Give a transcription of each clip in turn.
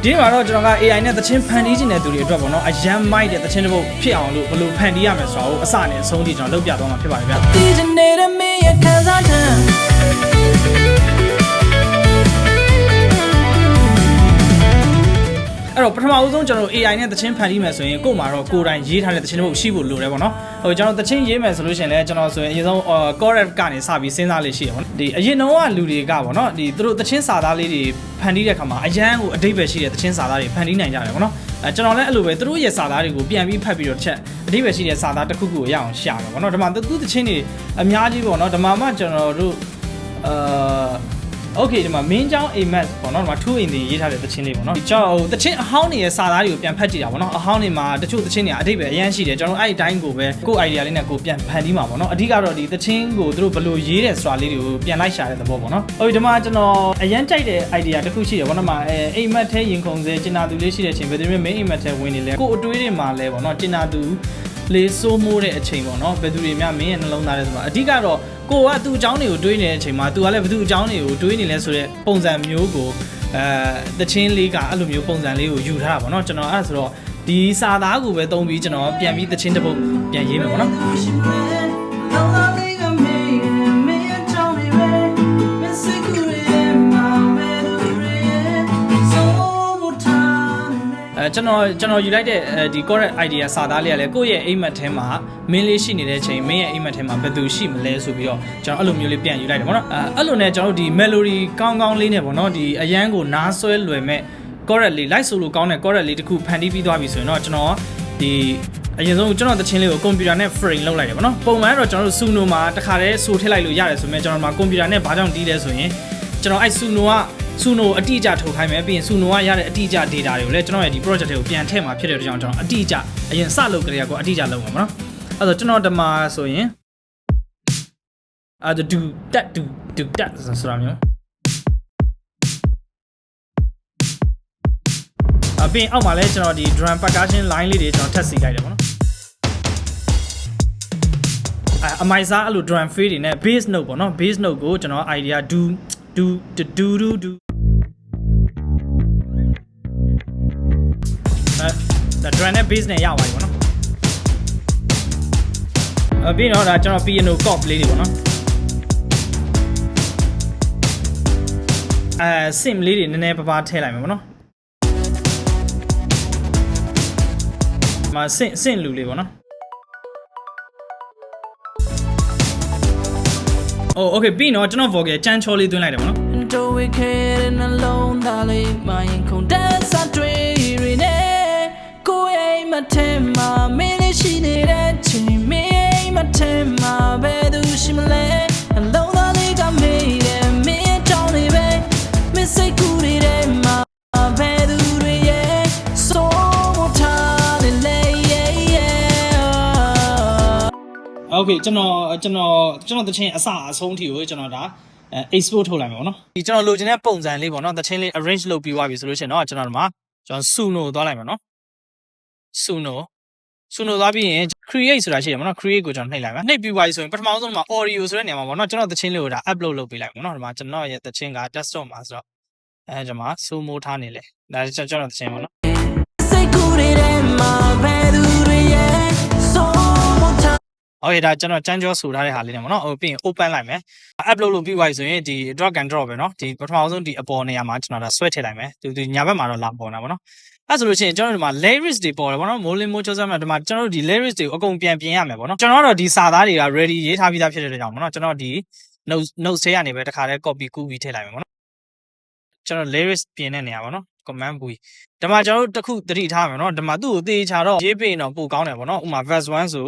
ဒီမှာတော့ကျွန်တော်က AI နဲ့သချင်းဖန်တီးခြင်းတဲ့သူတွေအတွက်ပေါ့နော်အရန်မိုက်တဲ့သချင်းတစ်ပုဒ်ဖြစ်အောင်လို့ဘယ်လိုဖန်တီးရမလဲဆိုတာကိုအစနဲ့အဆုံးထိကျွန်တော်လုပ်ပြသွားမှာဖြစ်ပါတယ်ဗျာဒီနေတဲ့မင်းရဲ့ခံစားချက်အဲ့တော့ပထမဦးဆုံးကျွန်တော် AI နဲ့သချင်းဖန်တီးမယ်ဆိုရင်ကို့မှာတော့ကိုယ်တိုင်ရေးထားတဲ့သချင်းတစ်ပုဒ်ရှိဖို့လိုတယ်ပေါ့နော်ဟိုကျွန်တော်သချင်းရေးမယ်ဆိုလို့ရှိရင်လည်းကျွန်တော်ဆိုရင်အရင်ဆုံး chorus ကနေစပြီးစဉ်းစားလေးရှိတယ်ပေါ့နော်ဒီအရင်တော့ကလူတွေကပေါ့နော်ဒီသူတို့သချင်းစာသားလေးတွေဖန်တီးတဲ့ခါမှာအရန်ကိုအတိတ်ပဲရှိတဲ့သချင်းစာသားတွေဖန်တီးနိုင်ကြတယ်ပေါ့နော်ကျွန်တော်လည်းအဲ့လိုပဲသူတို့ရဲ့စာသားတွေကိုပြန်ပြီးဖတ်ပြီးတော့ချက်အတိတ်ပဲရှိတဲ့စာသားတစ်ခုခုကိုရအောင်ရှာတယ်ပေါ့နော်ဒီမှာသူသချင်းတွေအများကြီးပေါ့နော်ဒီမှာမှကျွန်တော်တို့โอเคဒီမှာမင်းချောင်းအိမ်မက်ပေါ့နော်ဒီမှာထူးအိမ်တွေရေးထားတဲ့သချင်းလေးပေါ့နော်ဒီကျွန်တော်သချင်းအဟောင်းတွေရဲ့စာသားတွေကိုပြန်ဖတ်ကြည့်တာပေါ့နော်အဟောင်းတွေမှာတချို့သချင်းတွေအတိတ်ပဲအရန်ရှိတယ်ကျွန်တော်အဲ့ဒီတိုင်းကိုပဲကိုယ့် idea လေးနဲ့ကိုပြန်ဖန်တီးမှာပေါ့နော်အဓိကတော့ဒီသချင်းကိုသူတို့ဘယ်လိုရေးတယ်ဆိုတာလေးတွေကိုပြန်လိုက်ရှာတဲ့သဘောပေါ့နော်ဟုတ်ဒီမှာကျွန်တော်အရန်ကြိုက်တဲ့ idea တစ်ခုရှိတယ်ပေါ့နော်မှာအိမ်မက်ထဲရင်ခုန်စေကျင်နာသူလေးရှိတဲ့အချိန်ဘယ်သူမှမင်းအိမ်မက်ထဲဝင်နေလဲကို့အတွေးတွေမှာလဲပေါ့နော်ကျင်နာသူလေးစိုးမိုးတဲ့အချိန်ပေါ့နော်ဘယ်သူတွေများမင်းရဲ့နှလုံးသားထဲဆိုမှာအဓိကတော့ကိုကသူ့အကြောင်းတွေကိုတွေးနေတဲ့အချိန်မှာသူကလည်းဘယ်သူအကြောင်းတွေကိုတွေးနေလဲဆိုတဲ့ပုံစံမျိုးကိုတချင်းလေးကအဲ့လိုမျိုးပုံစံလေးကိုယူထားတာပေါ့နော်ကျွန်တော်အဲ့ဒါဆိုတော့ဒီစာသားကိုပဲသုံးပြီးကျွန်တော်ပြန်ပြီးတချင်းတစ်ပုဒ်ပြန်ရေးမယ်ပေါ့နော်ကျွန်တော်ယူလိုက်တဲ့ဒီ correct idea စာသားလေးကလည်းကိုယ့်ရဲ့အိမ်မက်ထဲမှာမင်းလေးရှိနေတဲ့အချိန်မင်းရဲ့အိမ်မက်ထဲမှာဘယ်သူရှိမလဲဆိုပြီးတော့ကျွန်တော်အဲ့လိုမျိုးလေးပြန်ယူလိုက်တယ်ပေါ့နော်အဲ့လိုနဲ့ကျွန်တော်တို့ဒီ melody ကောင်းကောင်းလေးနဲ့ပေါ့နော်ဒီအရန်ကိုနားဆွဲလွယ်မဲ့ correct လေး light solo ကောင်းတဲ့ correct လေးတစ်ခုဖန်တီးပြီးသွားပြီဆိုရင်တော့ကျွန်တော်ဒီအရင်ဆုံးကျွန်တော်သချင်းလေးကိုကွန်ပျူတာနဲ့ frame လုပ်လိုက်တယ်ပေါ့နော်ပုံမှန်တော့ကျွန်တော်တို့ Suno မှာတခါတည်းဆိုထည့်လိုက်လို့ရတယ်ဆိုပေမဲ့ကျွန်တော်မှာကွန်ပျူတာနဲ့ဘာကြောင့်တီးလဲဆိုရင်ကျွန်တော်အဲ့ Suno အတိအကျထုတ်ခိုင်းမယ်ပြီးရင် Suno ကရတဲ့အတိအကျ data တွေကိုလည်းကျွန်တော်ရဲ့ဒီ project တွေကိုပြန်ထည့်မှာဖြစ်တဲ့အတွက်ကြောင့်ကျွန်တော်အတိအကျအရင်စလုပ်ကြရကောအတိအကျလုပ်မှာပေါ့နော်အဲ့တော့ကျွန်တော်ဒီမှာဆိုရင်ဒူတက်ဆိုတာမျိုးပြီးရင်အောက်မှာလည်းကျွန်တော်ဒီ drum percussion line လေးတွေကျွန်တော်ထပ်စီလိုက်တယ်ပေါ့နော်အမိုက်စားအဲ့လို drum fade တွေနဲ့ bass note ပေါ့နော် bass note ကိုကျွန်တော် idea do ဒါ drum နဲ့ bass နဲ့ရပါတယ်ပေါ့နော်ပြီးတော့ဒါကျွန်တော် piano chord လေးတွေပေါ့နော်sim လေးတွေနည်းနည်းပါးထည့်လိုက်မယ်ပေါ့နော်မှာစင့်လူလေးပေါ့နော်โอเคပြီးတော့ကျွန်တော် vocal ကြမ်းချောလေးသွင်းလိုက်တယ်ပေါ့နော်တို့ဝေခဲတဲ့နှလုံးသားလေးမရင်ခုန်တဲ့စတွေတွေနဲ့ကိုယ်အိမ်မထဲမှာမင်းလေးရှိနေတဲ့ချိန်မင်းအိမ်မထဲမှာဘယ်သူရှိမလဲနှလုံးသားလေးကမေးတယ်မင်းကြောင်းလေးပဲမစိတ်ကူတွေထဲမှာဘယ်သူတွေရဲ့စိုးထားလေလေโอเคကျွန်တော်တချင်းအစအဆုံးထိကိုကျွန်တော်ဒါexport ထုတ်လိုက်မယ်ပေါ့နော်ဒီကျွန်တော်လိုချင်တဲ့ပုံစံလေးပေါ့နော်တချင်းလေး arrange လုပ်ပြီးသွားပြီဆိုလို့ရှိရင်တော့ကျွန်တော်ဒီမှာကျွန်တော် Suno သွားလိုက်မယ်နော် Suno သွားပြီးရင် create ဆိုတာရှိတယ်ပေါ့နော် create ကိုကျွန်တော်နှိပ်လိုက်မယ်နှိပ်ပြီးသွားပြီဆိုရင်ပထမဆုံးမှာ audio ဆိုတဲ့နေရာမှာပေါ့နော်ကျွန်တော်တချင်းလေးကိုဒါ upload လုပ်ပေးလိုက်ပေါ့နော်ဒီမှာကျွန်တော်ရဲ့တချင်းက desktop မှာဆိုတော့ဒီမှာ sumo ထားနေလေဒါကျွန်တော်တချင်းပေါ့နော်စိတ်ကူးတွေထဲမှာဘယ်သူတွေရဲ့โอเคဒါကျွန်တော်ကြမ်းကြောဆိုထားတဲ့ဟာလေးနဲ့ပေါ့နော်ပြီးရင် open လိုက်မယ် upload လုပ်ပြီးသွားပြီဆိုရင်ဒီ drag and drop ပဲเนาะဒီပထမဆုံးဒီအပေါ်နေရာမှာကျွန်တော်ဒါဆွဲထည့်လိုက်မယ်ဒီညာဘက်မှာတော့လာပေါ်နေတာပေါ့နော်အဲ့ဆိုလို့ရှိရင်ကျွန်တော်ဒီမှာ lyrics တွေပေါ်တယ်ပေါ့နော်မိုးလင်းမိုးချိုးစမ်းမှာဒီမှာကျွန်တော်တို့ဒီ lyrics တွေကိုအကုန်ပြန်ပြင်ရမယ်ပေါ့နော်ကျွန်တော်တို့ဒီစာသားတွေက ready ရေးထားပြီးသားဖြစ်တဲ့ကြောင့်ပေါ့နော်ကျွန်တော်ဒီ notes ထဲကနေပဲတခါတည်း copy ကူးပြီးထည့်လိုက်မယ်ပေါ့နော်ကျွန်တော် lyrics ပြင်တဲ့နေရာပေါ့နော် command ဘူးဒီမှာကျွန်တော်တို့တစ်ခုသတိထားမယ်နော်ဒီမှာသူ့ကိုသေချာတော့ရေးပြင်တော့ပိုကောင်းတယ်ပေါ့နော်ဥပမာ verse 1ဆို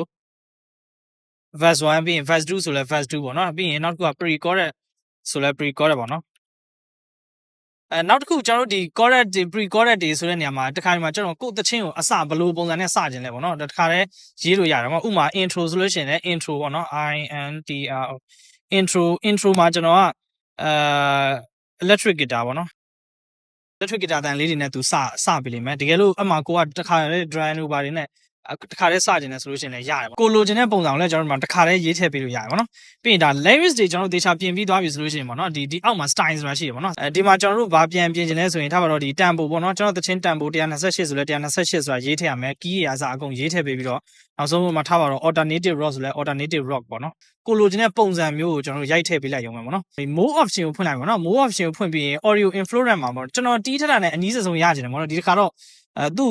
verse 1ပြီးရင် verse 2ဆိုလဲ verse 2ပေါ့နော်ပြီးရင်နောက်တစ်ခုက pre-chorus ဆိုလဲ pre-chorus ပေါ့နော်နောက်တစ်ခုကျွန်တော်တို့ဒီ chorus တွေ pre-chorus တွေဆိုတဲ့နေရာမှာတစ်ခါဒီမှာကျွန်တော်ကိုယ့်သချင်းကိုအစဘယ်လိုပုံစံနဲ့စခြင်းလဲပေါ့နော်တစ်ခါတည်းရေးလို့ရတယ်ပေါ့ဥပမာ intro ဆိုလို့ရှိရင်လည်း intro ပေါ့နော် intro မှာကျွန်တော်ကelectric guitar ပေါ့နော် electric guitar တန်လေးတွေနဲ့သူစပေးလိမ့်မယ်တကယ်လို့အမှကိုကတစ်ခါတည်း drum တို့ဘာတွေနဲ့ တခါတည်းစကျင်တဲ့ solution လည်းရတယ်ကိုလိုချင်တဲ့ပုံစံကိုလည်းကျွန်တော်တို့တခါတည်းရေးထည့်ပေးလို့ရတယ်ပေါ့နော်ပြီးရင်ဒါ lyrics တွေကျွန်တော်တို့သေချာပြင်ပြီးသွားပြီဆိုလို့ရှိရင်ပေါ့နော်ဒီအောက်မှာ style ဆိုတာရှိတယ်ပေါ့နော်ဒီမှာကျွန်တော်တို့ဘာပြင်ချင်လဲဆိုရင်ထားပါတော့ဒီ tempo ပေါ့နော်ကျွန်တော်တချင်း tempo 128ဆိုလဲ128ဆိုတာရေးထည့်ရမယ် key ရာစာအကုန်ရေးထည့်ပေးပြီးတော့နောက်ဆုံးမှာထားပါတော့ alternative rock ဆိုလဲ alternative rock ပေါ့နော်ကိုလိုချင်တဲ့ပုံစံမျိုးကိုကျွန်တော်တို့ရိုက်ထည့်ပေးလိုက်ရုံပဲပေါ့နော်ဒီ mode option ကိုဖွင့်လိုက်ပါပေါ့နော် mode option ကိုဖွင့်ပြီးရင် audio influence မှာပေါ့ကျွန်တော်တီးထတာနဲ့အနည်းဆုံးရချင်တယ်ပေါ့နော်ဒီတစ်ခါတော့သူ့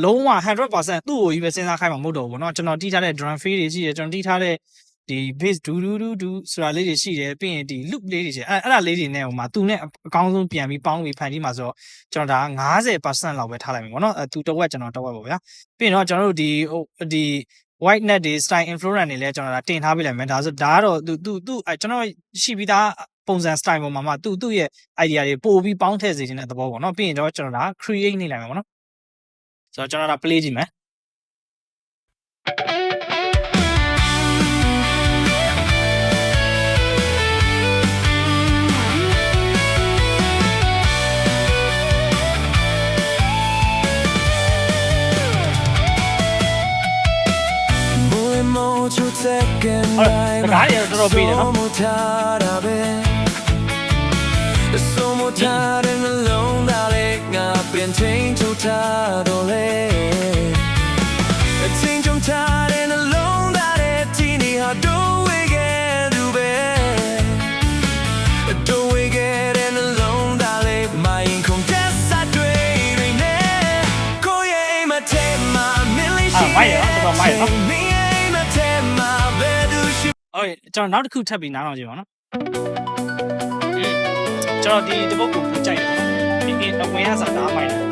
လုံးဝ 100% သူ့ကိုကြီးပဲစဉ်းစားခိုင်းမှာမဟုတ်တော့ဘူးပေါ့နော်ကျွန်တော်တီးထားတဲ့ drum fill တွေရှိတယ်ကျွန်တော်တီးထားတဲ့ဒီ bass ဒူဆိုတာလေးတွေရှိတယ်ပြီးရင်ဒီ loop လေးတွေရှိအဲ့ဒါလေးတွေနဲ့ဟိုမှာသူနဲ့အကောင်းဆုံးပြန်ပြီးပေါင်းပြီးဖန်တီးမှာဆိုတော့ကျွန်တော်ဒါ50% လောက်ပဲထားလိုက်မယ်ပေါ့နော်သူတစ်ဝက်ကျွန်တော်တစ်ဝက်ပေါ့ဗျာပြီးရင်တော့ကျွန်တော်တို့ဒီ white net တွေ style influence တွေလည်းကျွန်တော်ဒါတင်ထားပေးလိုက်မယ်ဒါဆိုဒါကတော့သူကျွန်တော်ရှိပြီးသားပုံစံ style ပေါ်မှာမှသူ့ရဲ့ idea တွေပို့ပြီးပေါင်းထည့်စေခြင်းတဲ့သဘောပေါ့နော်ပြီးရင်တော့ကျွန်တော်ဒါ create နေလိုက်မယ်ပေါ့နော်ဆိုတော့ကျွန်တော်ဒါ play ကြည့်မယ်တကားတွေတော့တော်တော်ပေးတယ်နော်变成就他多累，成就他的那龙大的天你好都会给都呗，都会给的那龙大的马英空在撒对对呢，可以嘛天嘛，没理性的，没嘛天嘛，别都是。哎，ကျွန်တော်နောက်တစ်ခုထပ်ပြီးနားထောင်ကြည့်ပါနော်။ကျွန်တော်ဒီဘုတ်ကိုကြိုက်တယ်နော်။ဒီအဝင်ရစားနားမိုက်တယ်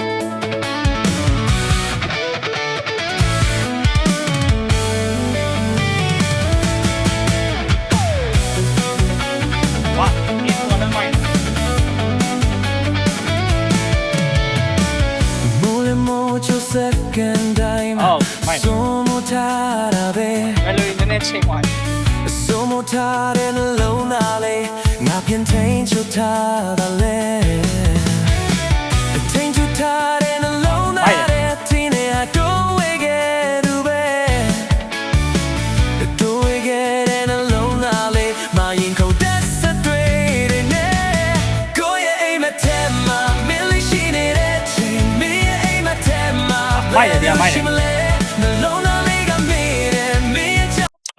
second time somo tara be melody နည်းနည်းချိန်သွားတယ် somo tara နှလုံးသားလေးငါပြန်ထိန်ချူထားတာလေထိန်ချူထားတဲ့နှလုံးသားရဲ့တင်းနေအတော့ဝေခဲ့သူပဲတော့ဝေခဲ့တဲ့နှလုံးသားလေးမရင်ခုန်တဲ့စတွေတွေနဲ့ကိုရဲ့အိမ်မထဲမှာမင်းလေးရှိနေတဲ့ချိန်မင်းရဲ့အိမ်မထဲမှာမိုက်တယ်မိုက်တယ်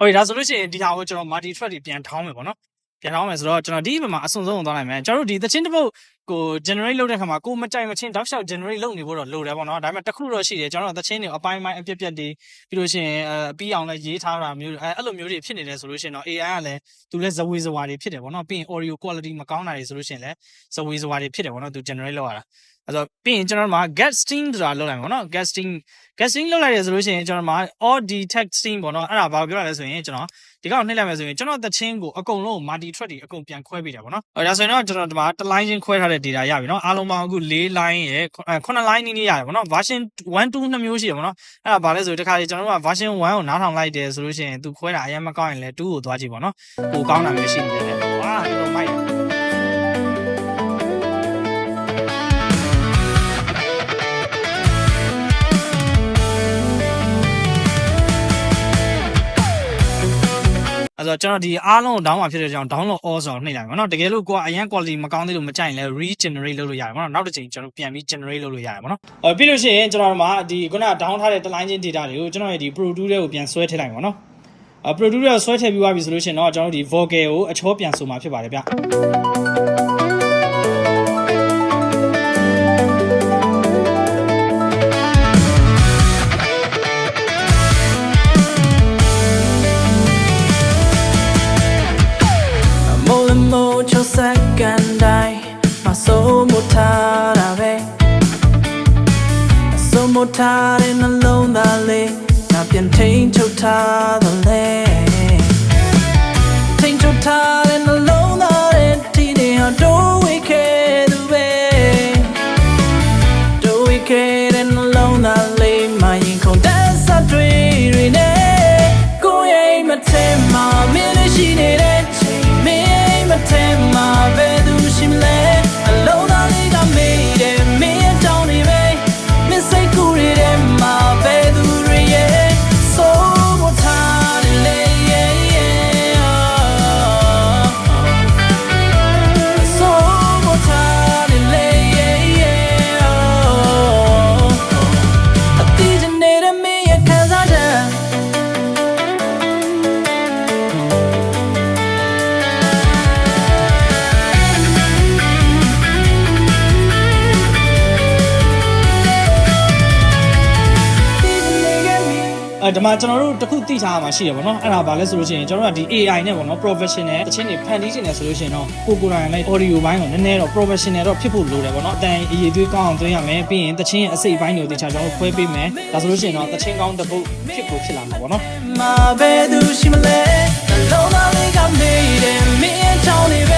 โอเคဒါဆိုလို့ရှိရင်ဒီဟာကိုကျွန်တော် multi track တွေပြန်ထောင်းမယ်ပေါ့နော်ပြန်ထောင်းမယ်ဆိုတော့ကျွန်တော်ဒီဘက်မှာအစွန်ဆုံးသွားနိုင်မယ်ကျွန်တော်တို့ဒီသချင်းတစ်ပုတ်ကို generate လုပ်တဲ့ခါမှာကိုမကြိုက်မချင်းတောက်လျှောက် generate လုပ်နေဖို့တော့လိုတယ်ပေါ့နော်ဒါပေမဲ့တစ်ခုတော့ရှိတယ်ကျွန်တော်တို့သချင်းတွေအပိုင်းပိုင်းအပြက်ပြက်တွေပြီးလို့ရှိရင်ပြီးအောင်လည်းရေးထားတာမျိုးအဲ့လိုမျိုးတွေဖြစ်နေတယ်ဆိုလို့ရှိရင်တော့ AI ကလည်းသူလည်းဇဝေဇဝါတွေဖြစ်တယ်ပေါ့နော်ပြီးရင် audio quality မကောင်းတာတွေဆိုလို့ရှိရင်လည်းဇဝေဇဝါတွေဖြစ်တယ်ပေါ့နော်သူ generate လုပ်ရတာအဲ့တော့ပြီးရင်ကျွန်တော်တို့မှာ guesting ဆိုတာလုပ်လိုက်ပါတော့ guesting လုပ်လိုက်ရဆိုလို့ရှိရင်ကျွန်တော်မှာ audio texting ပေါ့နော်အဲ့ဒါဘာပြောရလဲဆိုရင်ကျွန်တော်ဒီကောင်နှိမ့်လိုက်မယ်ဆိုရင်ကျွန်တော်သချင်းကိုအကုန်လုံး multi track တွေအကုန်ပြန်ခွဲပေးတယ်ပေါ့နော်အဲ့ဒါဆိုရင်တော့ကျွန်တော်ဒီမှာတစ် line ချင်းခွဲထားတဲ့ data ရပြီနော်အားလုံးပေါင်းအခု4 line ရယ်9 line နည်းနည်းရတယ်ပေါ့နော် version 1 2 2မျိုးရှိတယ်ပေါ့နော်အဲ့ဒါဘာလဲဆိုရင်တခါလေကျွန်တော်တို့က version 1ကိုနားထောင်လိုက်တယ်ဆိုလို့ရှိရင်သူခွဲတာအရင်မကောင်းရင်လည်း2ကိုသွားကြည့်ပေါ့နော်ပိုကောင်းတာမျိုးရှိနေတယ်ဝါတော်တော်မိုက်အဲ့တော့ကျွန်တော်ဒီအားလုံးကို down မှာဖြစ်တဲ့ကြောင့် download all ဆိုတော့နှိပ်လိုက်ပါတော့တကယ်လို့ကိုကအရင် quality မကောင်းသေးလို့မကြိုက်ရင်လည်း regenerate လုပ်လို့ရတယ်ပေါ့နော်နောက်တစ်ချိန်ကျွန်တော်ပြန်ပြီး generate လုပ်လို့ရတယ်ပေါ့နော်ပြီးလို့ရှိရင်ကျွန်တော်တို့မှာဒီခုနက down ထားတဲ့ line ချင်း data တွေကိုကျွန်တော်ရဲ့ဒီ produce တွေကိုပြန်ဆွဲထည့်လိုက်ပါတော့produce တွေကိုဆွဲထည့်ပြီးသွားပြီဆိုလို့ရှိရင်တော့ကျွန်တော်တို့ဒီ vocal ကိုအချောပြန်ဆိုမှာဖြစ်ပါတယ်ဗျsecond day my soul motara be so motara in alone the lay na pian tain chou tha the lay tain chou tha in alone the ti ne ha do we ke du be do we ke in alone the lay my yin khong da sa twi ri ne ko yai ma the ma me le shi ne de me ma the ma be du shim le alone the lay ga me de me down ni be me say ku ri de ma be du ri ye ဒီမှာကျွန်တော်တို့တခုသိထားရမှာရှိတယ်ဗောနော်အဲ့ဒါဘာလဲဆိုလို့ရှိရင်ကျွန်တော်တို့ကဒီ AI နဲ့ဗောနော် professional တချင်းတွေဖန်တီးနေတယ်ဆိုလို့ရှိရင်တော့ကိုယ်တိုင်လိုက် audio ဘိုင်းကိုနည်းနည်းတော့ professional တော့ဖြစ်ဖို့လိုတယ်ဗောနော်အတန်အရေးသွေးကောင်းအောင်သွင်းရမယ်ပြီးရင်တချင်းရဲ့အစိတ်ပိုင်းတွေကိုတခြားကျွန်တော်ခွဲပေးမယ်ဒါဆိုလို့ရှိရင်တော့တချင်းကောင်းတစ်ပုတ်ဖြစ်လာမှာဗောနော် My bed, she my leg, the low valley got made, and me and Tony.